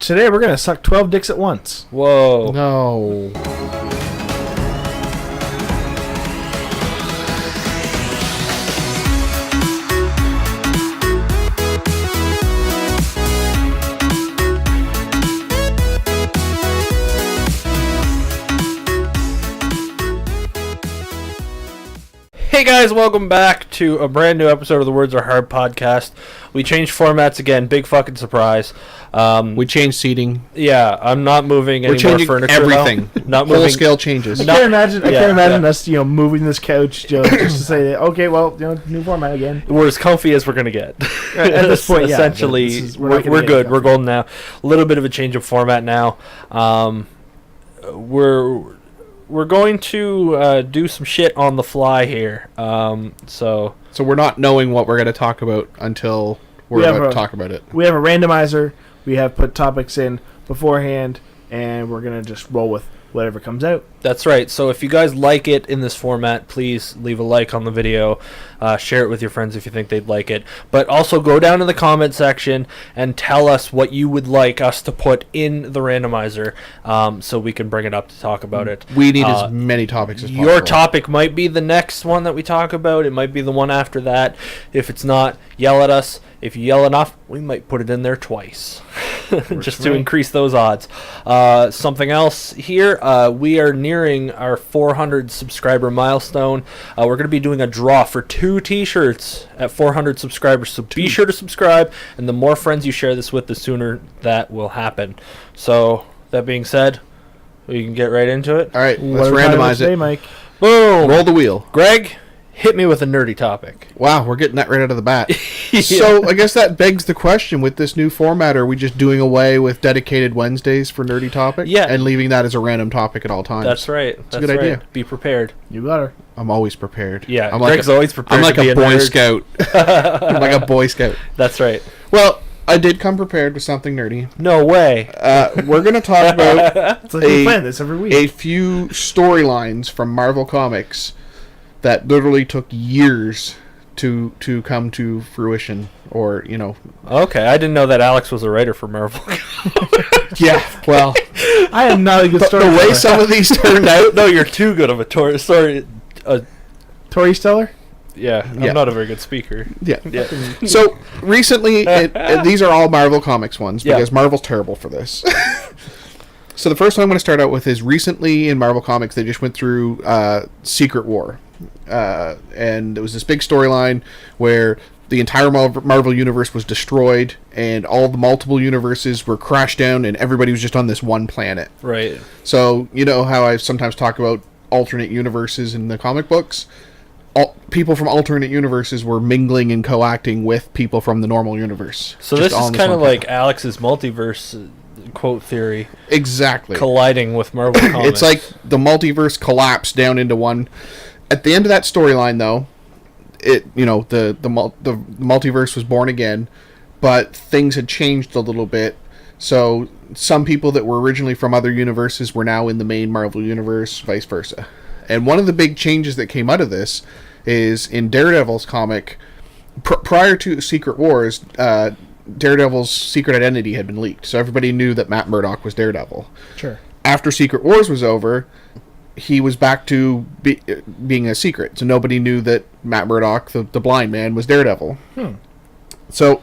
Today we're going to suck 12 dicks at once. Whoa. No. Hey guys, welcome back to a brand new episode of the Words Are Hard podcast. We changed formats again, big fucking surprise. We changed seating. Yeah, I'm not moving any We're changing more furniture. everything. Not Whole moving. scale changes. I can't imagine us, moving this couch just to say, okay, well, new format again. We're as comfy as we're gonna get. At this point, essentially, we're not gonna we're get good. comfy. We're golden now. A little bit of a change of format now. We're going to do some shit on the fly here. So we're not knowing what we're going to talk about until we're about to talk about it. We have a randomizer. We have put topics in beforehand, and we're going to just roll with whatever comes out. that's right. So if you guys like it in this format, please leave a like on the video. Share it with your friends if you think they'd like it. But also go down in the comment section and tell us what you would like us to put in the randomizer, so we can bring it up to talk about it. We need as many topics as possible. Your topic might be the next one that we talk about. It might be the one after that. If it's not, yell at us. If you yell enough, we might put it in there twice. Just to increase those odds. Something else here, we are nearing our 400 subscriber milestone. We're going to be doing a draw for 2 t-shirts at 400 subscribers. So be sure to subscribe, and the more friends you share this with, the sooner that will happen. So that being said, we can get right into it. All right, let's randomize it. Mike. Boom! Roll the wheel. Greg, hit me with a nerdy topic. Wow, we're getting that right out of the bat. So I guess that begs the question, with this new format, are we just doing away with dedicated Wednesdays for nerdy topics? Yeah. And leaving that as a random topic at all times? That's right. That's a good idea. Be prepared. You got her. I'm always prepared. Yeah, I'm Greg's always prepared. I'm like to be a Boy nerd. Scout. I'm like a Boy Scout. That's right. Well, I did come prepared with something nerdy. No way. We're going to talk about It's like we plan this every week. a few storylines from Marvel Comics that literally took years to come to fruition, or Okay, I didn't know that Alex was a writer for Marvel. yeah, well, I am not a good the story. way some of these turned out. No, you're too good of a story. Tori Stellar? Yeah, Yeah. I'm not a very good speaker. Yeah. Yeah. So recently, these are all Marvel Comics ones, Yeah. because Marvel's terrible for this. So the first one I'm going to start out with is, recently in Marvel Comics, they just went through Secret War. And it was this big storyline where the entire Marvel universe was destroyed, and all the multiple universes were crashed down, and everybody was just on this one planet. Right. So, you know how I sometimes talk about alternate universes in the comic books? People from alternate universes were mingling and co-acting with people from the normal universe. So just this all is in kind of one like planet. Alex's multiverse quote theory Exactly. colliding with Marvel Comics. It's like the multiverse collapsed down into one. At the end of that storyline, though, the multiverse was born again, but things had changed a little bit. So some people that were originally from other universes were now in the main Marvel universe, vice versa. And one of the big changes that came out of this is in Daredevil's comic, prior to Secret Wars, Daredevil's secret identity had been leaked, so everybody knew that Matt Murdock was Daredevil. Sure. After Secret Wars was over, he was back to being a secret, so nobody knew that Matt Murdock, the blind man, was Daredevil. So,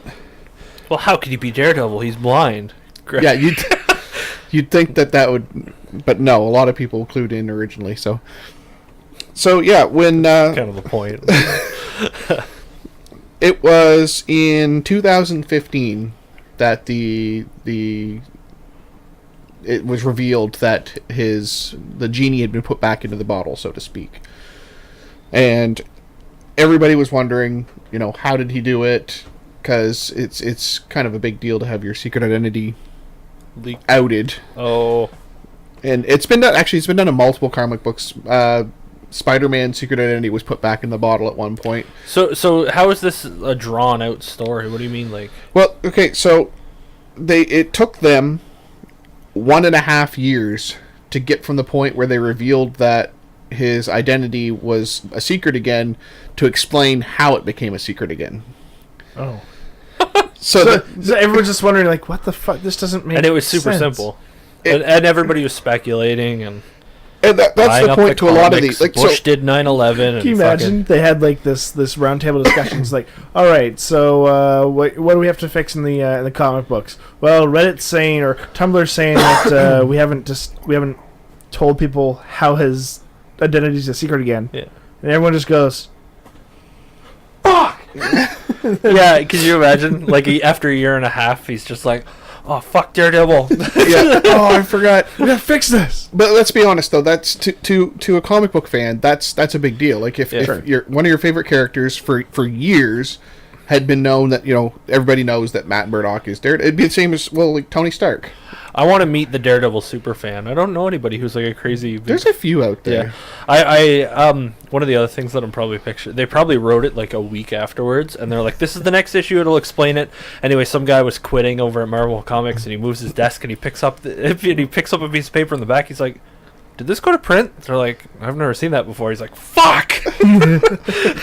well, how could he be Daredevil? He's blind. Greg. yeah, you'd think that would, but no, a lot of people clued in originally. So yeah, when kind of the point. it was in 2015 that it was revealed that the genie had been put back into the bottle, so to speak. And everybody was wondering, how did he do it? Because it's kind of a big deal to have your secret identity Leak. outed. Oh. And it's been done in multiple comic books. Spider-Man's secret identity was put back in the bottle at one point. So how is this a drawn out story? What do you mean, like? Well, okay, so it took them 1.5 years to get from the point where they revealed that his identity was a secret again to explain how it became a secret again. Oh. So everyone's just wondering, like, what the fuck? This doesn't make sense. And it was super simple. And everybody was speculating and that's buying the up point to a lot of these. Like, Bush did 9/11. Can you imagine? They had like this roundtable discussions. Like, all right, so what do we have to fix in the comic books? Well, Reddit's saying or Tumblr's saying that we haven't told people how his identity's a secret again. Yeah. And everyone just goes, "Fuck!" Yeah, could you imagine? Like after a year and a half, he's just like, "Oh fuck, Daredevil." Yeah. Oh, I forgot. We gotta fix this. But let's be honest, though. That's to a comic book fan. That's a big deal. Like if you're one of your favorite characters for years had been known that everybody knows that Matt Murdock is Daredevil. It'd be the same as like Tony Stark. I want to meet the Daredevil super fan. I don't know anybody who's like a crazy. There's a few out there. Yeah, I one of the other things that I'm probably picturing. They probably wrote it like a week afterwards, and they're like, "This is the next issue. It'll explain it." Anyway, some guy was quitting over at Marvel Comics, and he moves his desk and he picks up a piece of paper in the back. He's like, "Did this go to print?" They're like, "I've never seen that before." He's like, "Fuck!"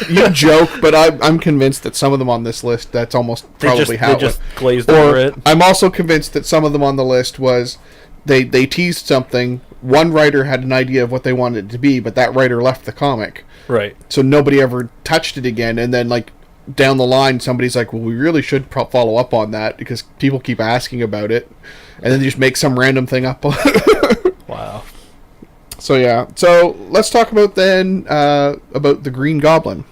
You joke, but I'm convinced that some of them on this list, that's almost probably how they it just went. glazed over it. I'm also convinced that some of them on the list was they teased something. One writer had an idea of what they wanted it to be, but that writer left the comic. Right. So nobody ever touched it again, and then like down the line, somebody's like, "Well, we really should follow up on that because people keep asking about it," and then they just make some random thing up. Wow. So yeah, so let's talk about then about the Green Goblin.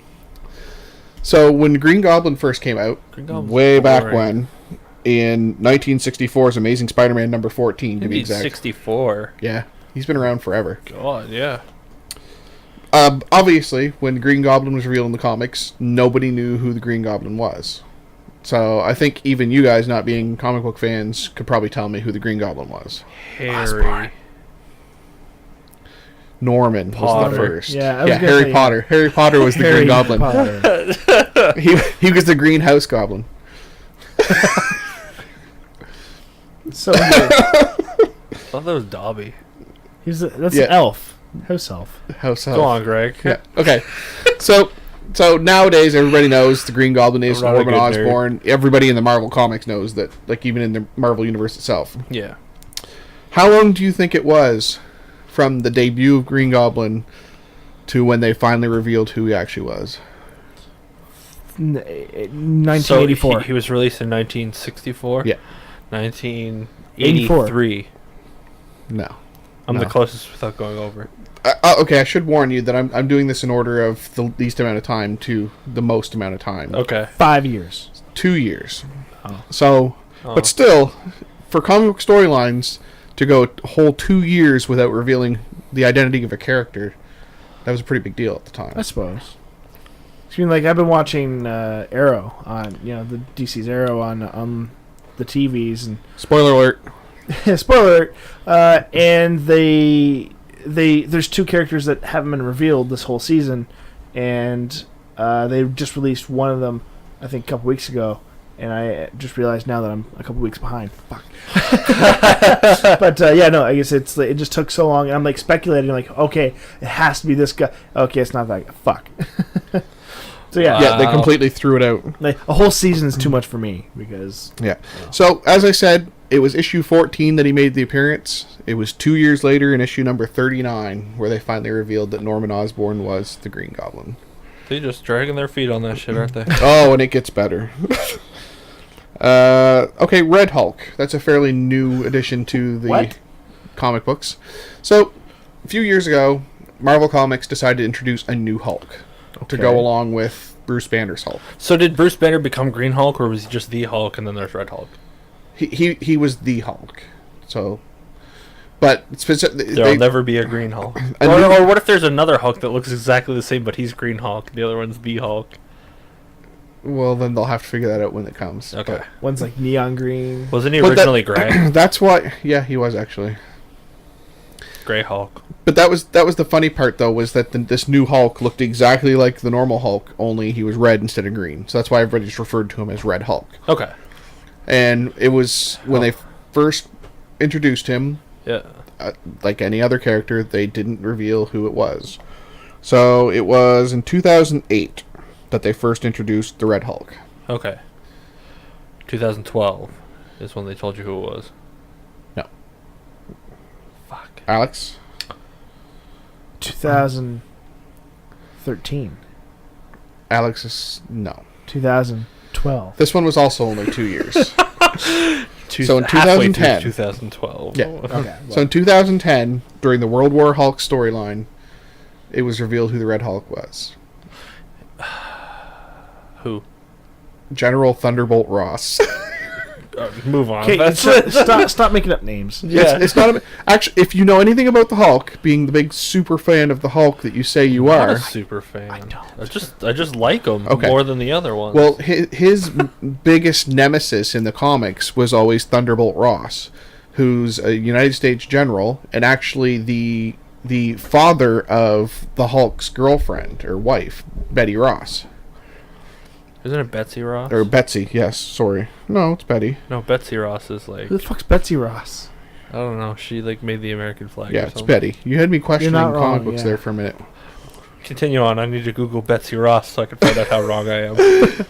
So when Green Goblin first came out, way back when, in 1964's Amazing Spider-Man number 14 to be exact. 64. Yeah, he's been around forever. God, yeah. Obviously, when Green Goblin was revealed in the comics, nobody knew who the Green Goblin was. So I think even you guys, not being comic book fans, could probably tell me who the Green Goblin was. Harry. Norman was the first. Yeah, Harry Potter. Harry Potter was the Green Goblin. He was the greenhouse goblin. So good. I thought that was Dobby. That's an elf. House elf. House elf. Go on, Greg. Yeah. Okay. So nowadays everybody knows the Green Goblin is Norman Osborn. Nerd. Everybody in the Marvel comics knows that, like even in the Marvel universe itself. Yeah. How long do you think it was from the debut of Green Goblin to when they finally revealed who he actually was? 1984. So he was released in 1964? Yeah. 1983. No. I'm the closest without going over. Okay, I should warn you that I'm doing this in order of the least amount of time to the most amount of time. Okay. 5 years. 2 years. Oh. So, but still, for comic book storylines to go a whole 2 years without revealing the identity of a character, that was a pretty big deal at the time. I suppose. I mean, like, I've been watching Arrow on, the DC's Arrow on the TVs, and spoiler alert. Spoiler alert. And there's 2 characters that haven't been revealed this whole season, and they just released one of them, I think, a couple weeks ago, and I just realized now that I'm a couple weeks behind. Fuck. But I guess it just took so long, and I'm like speculating, like, okay, it has to be this guy. Okay, it's not that guy. Fuck. So yeah, they completely threw it out. Like, a whole season is too much for me because. Yeah. So as I said, it was issue 14 that he made the appearance. It was 2 years later in issue number 39 where they finally revealed that Norman Osborn was the Green Goblin. They're just dragging their feet on that shit, aren't they? Oh, and it gets better. Okay, Red Hulk. That's a fairly new addition to the comic books. So, a few years ago, Marvel Comics decided to introduce a new Hulk to go along with Bruce Banner's Hulk. So did Bruce Banner become Green Hulk, or was he just the Hulk and then there's Red Hulk? He was the Hulk. So, but there'll never be a Green Hulk. Or what if there's another Hulk that looks exactly the same, but he's Green Hulk, the other one's the Hulk? Well, then they'll have to figure that out when it comes. Okay. But one's like neon green. Wasn't he originally gray? That's why. Yeah, he was actually. Gray Hulk. But that was the funny part, though, was that this new Hulk looked exactly like the normal Hulk, only he was red instead of green. So that's why everybody just referred to him as Red Hulk. Okay. And it was when they first introduced him, like any other character, they didn't reveal who it was. So it was in 2008 that they first introduced the Red Hulk. Okay. 2012 is when they told you who it was. No. Fuck. Alex? 2013. Alex is... No. 2012. This one was also only 2 years. So in Halfway through 2010... 2012. Yeah. Okay. So in 2010, during the World War Hulk storyline, it was revealed who the Red Hulk was. Who? General Thunderbolt Ross. Move on. Okay, stop making up names. Yeah. It's not actually. If you know anything about the Hulk, being the big super fan of the Hulk that you say you I'm not are, a super fan. I don't. I just like him Okay. more than the other ones. well, his biggest nemesis in the comics was always Thunderbolt Ross, who's a United States general and actually the father of the Hulk's girlfriend or wife, Betty Ross. Isn't it Betsy Ross? Or Betsy, yes, sorry. No, it's Betty. No, Betsy Ross is like, Who the fuck's Betsy Ross? I don't know. She like made the American flag. Yeah, or it's something. Betty. You had me questioning not comic wrong, books yeah. there for a minute. Continue on. I need to Google Betsy Ross so I can find out how wrong I am.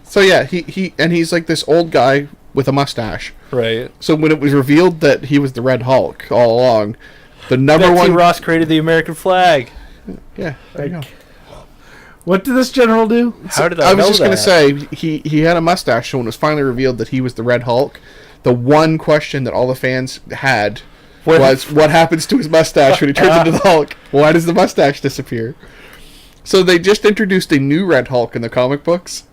So yeah, he's like this old guy with a mustache. Right. So when it was revealed that he was the Red Hulk all along, the number Betsy one... Ross created the American flag. Yeah, there you go. What did this general do? How did I I was know just that? going to say, he had a mustache, so when it was finally revealed that he was the Red Hulk, the one question that all the fans had was, what happens to his mustache when he turns into the Hulk? Why does the mustache disappear? So they just introduced a new Red Hulk in the comic books,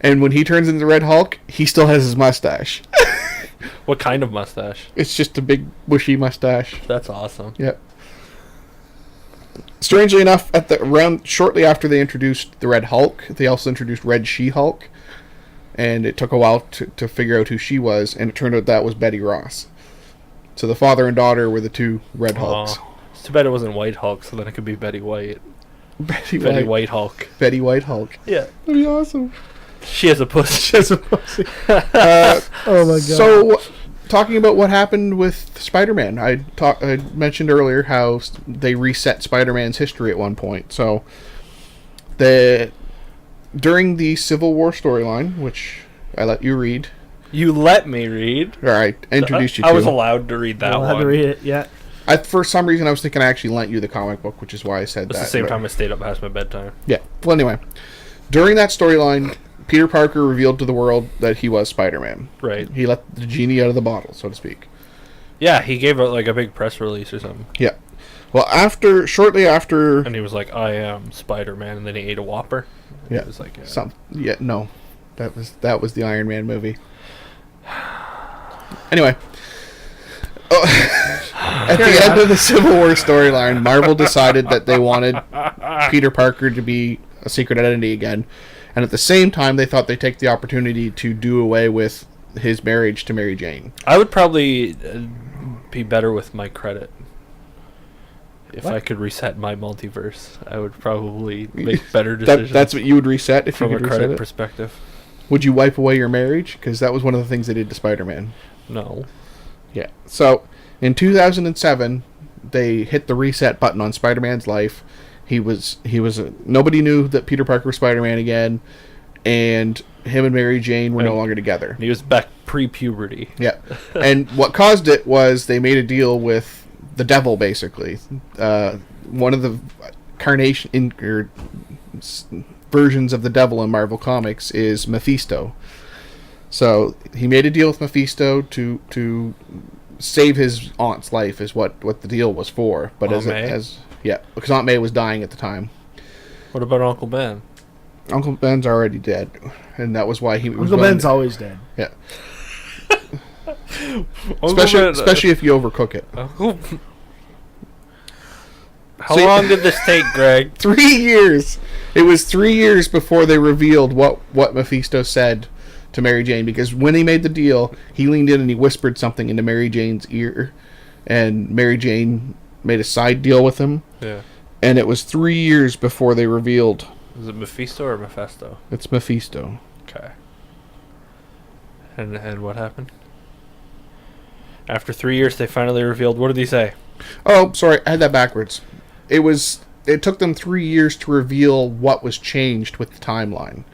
and when he turns into the Red Hulk, he still has his mustache. What kind of mustache? It's just a big, bushy mustache. That's awesome. Yep. Strangely enough, shortly after they introduced the Red Hulk, they also introduced Red She-Hulk, and it took a while to figure out who she was, and it turned out that was Betty Ross. So the father and daughter were the two Red Hulks. Aw. It's too bad it wasn't White Hulk, so then it could be Betty White. Betty White Hulk. Betty White Hulk. Yeah. That'd be awesome. She has a pussy. As a pussy. Uh, Oh my god. so, talking about what happened with Spider-Man, I mentioned earlier how they reset Spider-Man's history at one point. So, during the Civil War storyline, which I let you read, You let me read. or I introduced you to. I was allowed to read that I'll one. have to read it. Yeah. For some reason, I was thinking I actually lent you the comic book, which is why I said It's that. the same but- time I stayed up past my bedtime. Yeah. Well, anyway, during that storyline, Peter Parker revealed to the world that he was Spider-Man. Right. He let the genie out of the bottle, so to speak. Yeah, he gave like a big press release or something. Yeah. Well, shortly after, And he was like, I am Spider-Man, and then he ate a Whopper. And Yeah. It was like, no, that was the Iron Man movie. Anyway, at the end of the Civil War storyline, Marvel decided that they wanted Peter Parker to be a secret identity again, and at the same time, they thought they'd take the opportunity to do away with his marriage to Mary Jane. I would probably be better with my credit. If What? I could reset my multiverse, I would probably make better decisions That's what you would reset if from you a could reset credit it. perspective. Would you wipe away your marriage? Because that was one of the things they did to Spider-Man. No. Yeah. So, in 2007, they hit the reset button on Spider-Man's life. Nobody knew that Peter Parker was Spider-Man again, and him and Mary Jane were no Right. longer together. He was back pre-puberty. Yeah. And what caused it was they made a deal with the devil, basically. One of the versions of the devil in Marvel Comics is Mephisto. So he made a deal with Mephisto to save his aunt's life, is what the deal was for. But Aunt May? because Aunt May was dying at the time. What about Uncle Ben? Uncle Ben's already dead, and that was why he was Uncle willing Ben's always dead. yeah. Uncle Especially if you overcook it. Uncle... How So- long did this take, Greg? 3 years. It was 3 years before they revealed what Mephisto said to Mary Jane, because when he made the deal, he leaned in and he whispered something into Mary Jane's ear, and Mary Jane made a side deal with him, Yeah. and it was 3 years before they revealed Is it Mephisto or Mephisto? it's Mephisto. Okay. And what happened? After 3 years, they finally revealed. What did he say? Oh, sorry, I had that backwards. It took them 3 years to reveal what was changed with the timeline.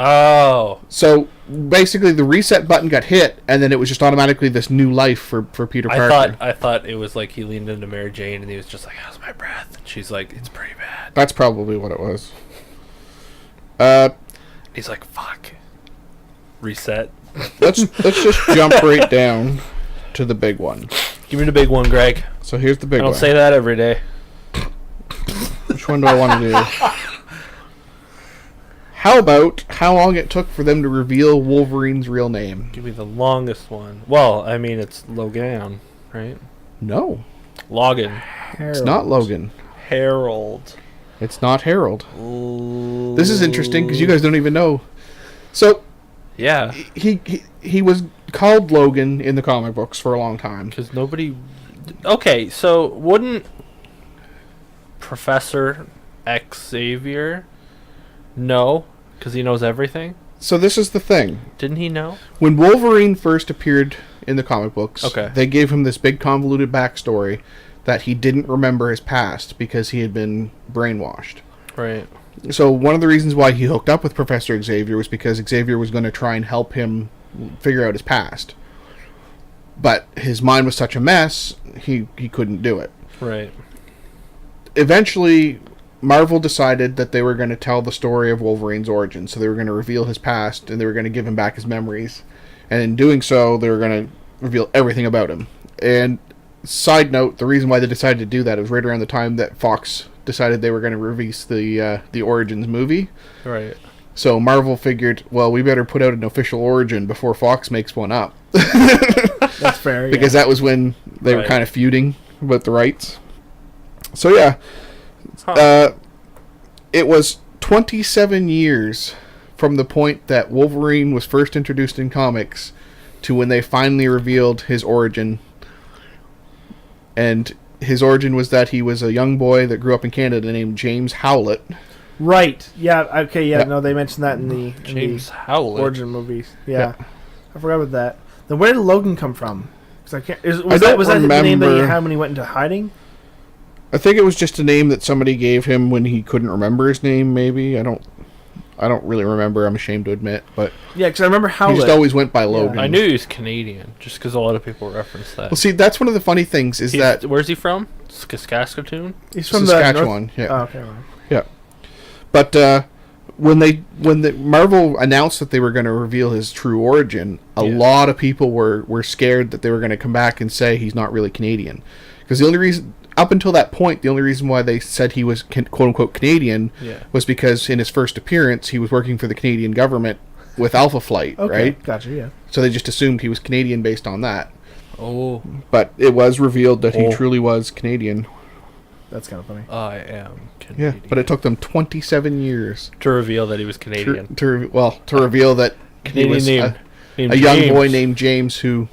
Oh. So basically, the reset button got hit, and then it was just automatically this new life for Peter Parker. I thought it was like he leaned into Mary Jane and he was just like, "How's my breath?" And she's like, "It's pretty bad." That's probably what it was. He's like, "Fuck." Reset. Let's just jump right down to the big one. Give me the big one, Greg. So here's the big I one. don't say that every day. Which one do I want to do? How about how long it took for them to reveal Wolverine's real name? Give me the longest one. Well, I mean, it's Logan, right? No. Logan. It's not Logan. Harold. It's not Harold. This is interesting because you guys don't even know. So yeah, he was called Logan in the comic books for a long time. Because nobody... Okay, so wouldn't Professor Xavier know? Because he knows everything? So this is the thing. Didn't he know? When Wolverine first appeared in the comic books, okay, they gave him this big convoluted backstory that he didn't remember his past because he had been brainwashed. Right. So one of the reasons why he hooked up with Professor Xavier was because Xavier was going to try and help him figure out his past. But his mind was such a mess, he couldn't do it. Right. Eventually, Marvel decided that they were going to tell the story of Wolverine's origin. So they were going to reveal his past, and they were going to give him back his memories. And in doing so, they were going to reveal everything about him. And side note, the reason why they decided to do that was right around the time that Fox decided they were going to release the Origins movie. Right. So Marvel figured, well, we better put out an official origin before Fox makes one up. That's fair. Because that was when they were kind of feuding about the rights. So yeah, it was 27 years from the point that Wolverine was first introduced in comics to when they finally revealed his origin. And his origin was that he was a young boy that grew up in Canada named James Howlett. Right. Yeah. Okay. Yeah. Yep. No, they mentioned that in the James Howlett origin movies. Yeah. Yep. I forgot about that. Then where did Logan come from? Because I can't. Was I that don't the name that he remember. had when he went into hiding? I think it was just a name that somebody gave him when he couldn't remember his name. Maybe I don't really remember. I'm ashamed to admit, but Yeah, because I remember Howlett. he just always went by Logan. I knew he was Canadian, just because a lot of people reference that. Well, see, that's one of the funny things is that Where's he from? Saskatoon? He's from Saskatchewan. the North. Yeah. Oh, okay. Right. Yeah. But when the Marvel announced that they were going to reveal his true origin, a lot of people were scared that they were going to come back and say he's not really Canadian, because the only reason. Up until that point, the only reason why they said he was quote-unquote Canadian was because in his first appearance, he was working for the Canadian government with Alpha Flight, right? Gotcha, yeah. So they just assumed he was Canadian based on that. Oh. But it was revealed that he truly was Canadian. That's kind of funny. I am Canadian. Yeah, but it took them 27 years. To reveal that he was Canadian. To reveal that he was a young boy named James who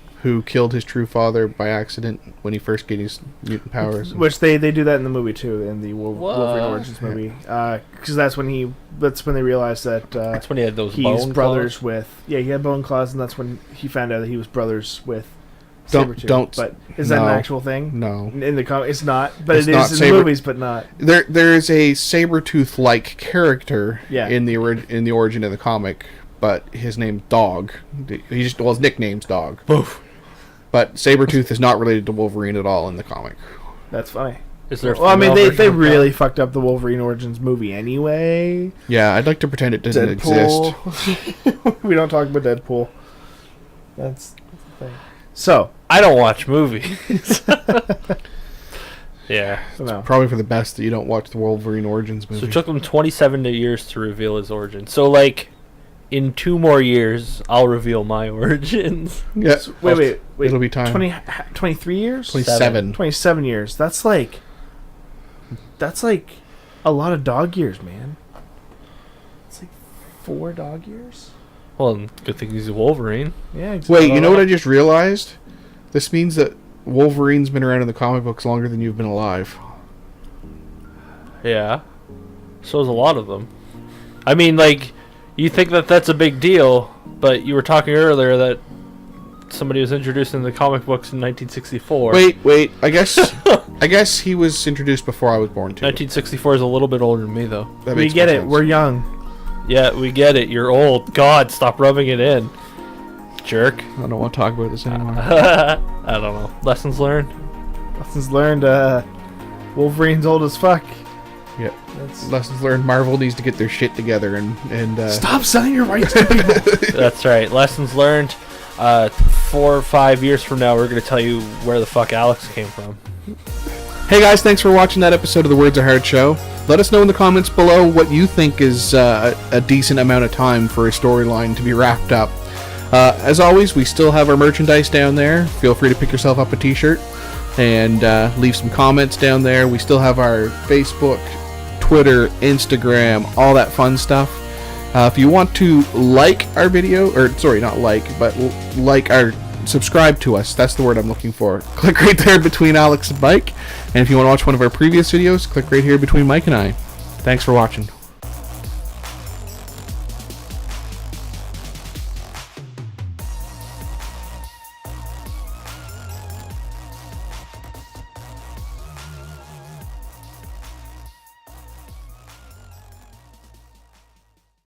killed his true father by accident when he first got his mutant powers. Which they do that in the movie too, in the Wolverine Origins movie, because that's when they realized that that's when he had those he's bone brothers claws? with he had bone claws, and that's when he found out that he was brothers with Don't- Sabretooth. don't- But is that an no. actual thing? No. In the comic, it's not. But It's it not is in the movies, but not. There is a Sabretooth-like character in the origin of the comic, but his name's Dog. His nickname's Dog. Oof. But Sabretooth is not related to Wolverine at all in the comic. That's funny. Is there? Well, I mean, they really fucked up the Wolverine Origins movie anyway. Yeah, I'd like to pretend it doesn't exist. We don't talk about Deadpool. That's the thing. So I don't watch movies. Yeah. no. Probably for the best that you don't watch the Wolverine Origins movie. So it took them 27 years to reveal his origin. So, like, in 2 more years, I'll reveal my origins. Yeah. So, wait. It'll be time. 23 years? 27. 27 years. That's like a lot of dog years, man. It's like 4 dog years. Well, good thing he's a Wolverine. Yeah, exactly. Wait, you know what I just realized? This means that Wolverine's been around in the comic books longer than you've been alive. Yeah. So is a lot of them. I mean, like, you think that that's a big deal, but you were talking earlier that somebody was introduced in the comic books in 1964. Wait. I guess he was introduced before I was born too. 1964 is a little bit older than me, though. That We makes get more it. sense. We're young. Yeah, we get it. You're old. God, stop rubbing it in. Jerk. I don't want to talk about this anymore. I don't know. Lessons learned? Lessons learned, Wolverine's old as fuck. Yeah. That's... Lessons learned, Marvel needs to get their shit together and Stop selling your rights to people. That's right. Lessons learned. 4 or 5 years from now, we're going to tell you where the fuck Alex came from. Hey guys, thanks for watching that episode of the Words Are Hard show. Let us know in the comments below what you think is a decent amount of time for a storyline to be wrapped up. As always, we still have our merchandise down there. Feel free to pick yourself up a t-shirt and leave some comments down there. We still have our Facebook, Twitter, Instagram, all that fun stuff. If you want to like our video, or sorry, not like, but like our, subscribe to us, that's the word I'm looking for. Click right there between Alex and Mike. And if you want to watch one of our previous videos, click right here between Mike and I. Thanks for watching.